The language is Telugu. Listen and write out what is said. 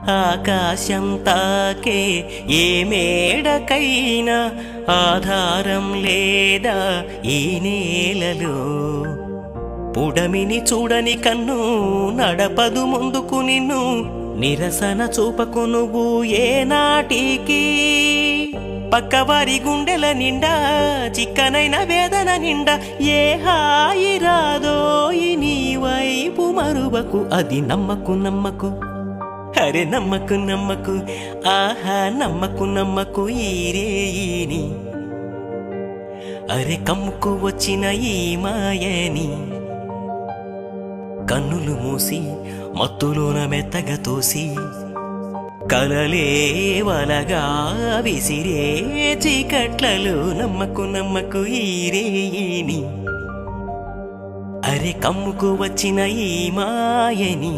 ఆకాశం తాకే ఏ మేడకైనా ఆధారం లేదా ఈ నేలలో. పుడమిని చూడని కన్ను నడపదు ముందుకు నిన్ను, నిరసన చూపకు నువ్వు ఏనాటికి. పక్కవారి గుండెల నిండా చిక్కనైన వేదన నిండా ఏ హాయి రాదో నీ వైపు మరువకు. అది నమ్మకు నమ్మకు, అరే నమ్మకు నమ్మకు, ఆహా నమ్మకు నమ్మకు ఈ రేయిని. అరే కమ్ముకు వచ్చిన ఈ మాయని. కన్నులు మూసి మత్తులోన మెత్తగా తోసి కలలే వలగా విసిరే చీకట్లలో నమ్మకు నమ్మకు ఈ రేయిని. అరే కమ్ముకు వచ్చిన ఈ మాయని.